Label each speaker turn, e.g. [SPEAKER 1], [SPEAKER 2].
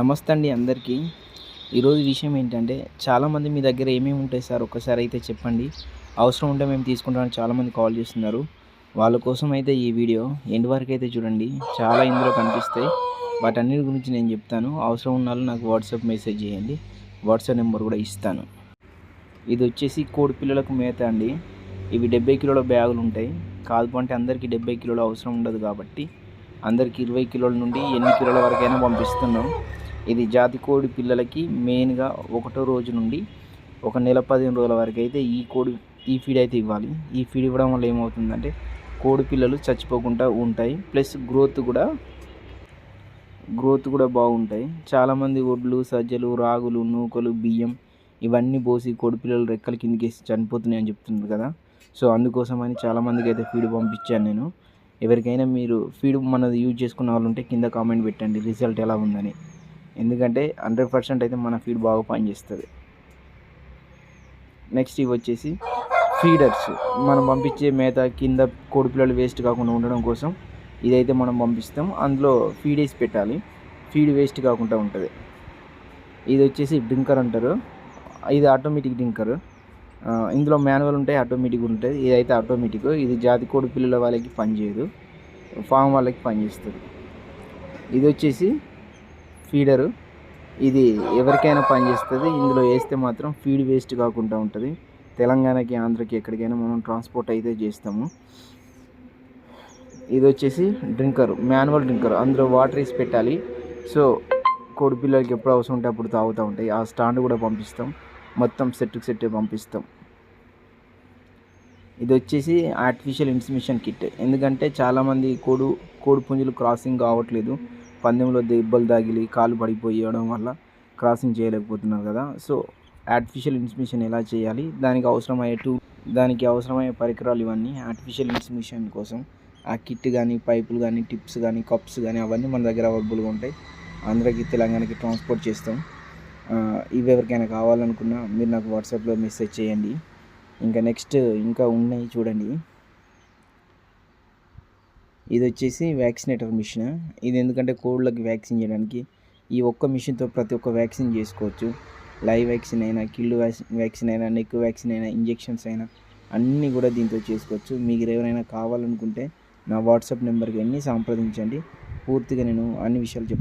[SPEAKER 1] నమస్తే అండి అందరికీ. ఈరోజు విషయం ఏంటంటే, చాలామంది మీ దగ్గర ఏమేమి ఉంటాయి సార్ ఒక్కసారి అయితే చెప్పండి, అవసరం ఉంటే మేము తీసుకుంటామని చాలామంది కాల్ చేస్తున్నారు. వాళ్ళ కోసం అయితే ఈ వీడియో ఎండ్ వరకు అయితే చూడండి. చాలా ఇందులో కనిపిస్తాయి. వాటన్నిటి గురించి నేను చెప్తాను. అవసరం ఉన్న వాళ్ళు నాకు వాట్సాప్ మెసేజ్ చేయండి. వాట్సాప్ నెంబర్ కూడా ఇస్తాను. ఇది వచ్చేసి కోడి పిల్లలకు మేత అండి. ఇవి 70 కిలోల బ్యాగులు ఉంటాయి. కాదు అంటే అందరికీ 70 కిలోలు అవసరం ఉండదు కాబట్టి అందరికి 20 కిలోల నుండి ఎన్ని కిలోల వరకైనా పంపిస్తున్నాం. ఇది జాతి కోడి పిల్లలకి మెయిన్గా 1వ రోజు నుండి ఒక నెల 15 రోజుల వరకు అయితే ఈ ఫీడ్ అయితే ఇవ్వాలి. ఈ ఫీడ్ ఇవ్వడం వల్ల ఏమవుతుందంటే కోడి పిల్లలు చచ్చిపోకుండా ఉంటాయి. ప్లస్ గ్రోత్ కూడా బాగుంటాయి. చాలామంది ఒడ్లు, సజ్జలు, రాగులు, నూకలు, బియ్యం ఇవన్నీ పోసి కోడి పిల్లలు రెక్కల కిందకేసి చనిపోతున్నాయని చెప్తున్నారు కదా. సో అందుకోసమని చాలామందికి అయితే ఫీడ్ పంపించాను నేను. ఎవరికైనా మీరు ఫీడ్ మనది యూజ్ చేసుకున్న వాళ్ళు ఉంటే కింద కామెంట్ పెట్టండి రిజల్ట్ ఎలా ఉందని. ఎందుకంటే 100% అయితే మన ఫీడ్ బాగా పనిచేస్తుంది. నెక్స్ట్ ఇవి వచ్చేసి ఫీడర్స్. మనం పంపించే మేత కింద కోడి పిల్లలు వేస్ట్ కాకుండా ఉండడం కోసం ఇదైతే మనం పంపిస్తాం. అందులో ఫీడ్ వేసి పెట్టాలి, ఫీడ్ వేస్ట్ కాకుండా ఉంటుంది. ఇది వచ్చేసి డ్రింకర్ అంటారు. ఇది ఆటోమేటిక్ డ్రింకర్. ఇందులో మాన్యువల్ ఉంటాయి, ఆటోమేటిక్ ఉంటుంది. ఇదైతే ఆటోమేటిక్. ఇది జాతి కోడి పిల్లల వాళ్ళకి పనిచేయదు, ఫామ్ వాళ్ళకి పనిచేస్తుంది. ఇది వచ్చేసి ఫీడరు. ఇది ఎవరికైనా పనిచేస్తుంది. ఇందులో వేస్తే మాత్రం ఫీడ్ వేస్ట్ కాకుండా ఉంటుంది. తెలంగాణకి, ఆంధ్రకి ఎక్కడికైనా మనం ట్రాన్స్పోర్ట్ అయితే చేస్తాము. ఇది వచ్చేసి డ్రింకర్, మాన్యువల్ డ్రింకర్. అందులో వాటర్ వేసి పెట్టాలి. సో కోడి పిల్లలకి ఎప్పుడు అవసరం ఉంటే అప్పుడు తాగుతూ ఉంటాయి. ఆ స్టాండ్ కూడా పంపిస్తాం. మొత్తం సెట్ పంపిస్తాం. ఇది వచ్చేసి ఆర్టిఫిషియల్ ఇన్సిమిషన్ కిట్. ఎందుకంటే చాలామంది కోడి పుంజులు క్రాసింగ్ కావట్లేదు. పందెంలో దెబ్బలు తగిలి కాలు పడిపోయడం వల్ల క్రాసింగ్ చేయలేకపోతున్నారు కదా. సో ఆర్టిఫిషియల్ ఇన్సిమిషన్ ఎలా చేయాలి, దానికి అవసరమయ్యే పరికరాలు ఇవన్నీ ఆర్టిఫిషియల్ ఇన్సిమిషన్ కోసం. ఆ కిట్ కానీ, పైపులు కానీ, టిప్స్ కానీ, కప్స్ కానీ అవన్నీ మన దగ్గర అవైలబుల్గా ఉంటాయి. ఆంధ్రాకి, తెలంగాణకి ట్రాన్స్పోర్ట్ చేస్తాం. ఇవి ఎవరికైనా కావాలనుకున్నా మీరు నాకు వాట్సాప్లో మెసేజ్ చేయండి. నెక్స్ట్ ఇంకా ఉన్నాయి చూడండి. ఇది వచ్చేసి వ్యాక్సినేటర్ మిషన్. ఇది ఎందుకంటే కోళ్ళకి వ్యాక్సిన్ చేయడానికి. ఈ ఒక్క మిషన్తో ప్రతి ఒక్క వ్యాక్సిన్ చేసుకోవచ్చు. లైవ్ వ్యాక్సిన్ అయినా, కిల్లు వ్యాక్సిన్ అయినా, నెక్ వ్యాక్సిన్ అయినా, ఇంజెక్షన్స్ అయినా అన్నీ కూడా దీంతో చేసుకోవచ్చు. మీకు ఎవరైనా కావాలనుకుంటే నా వాట్సాప్ నెంబర్కి సంప్రదించండి. పూర్తిగా నేను అన్ని విషయాలు చెప్తాను.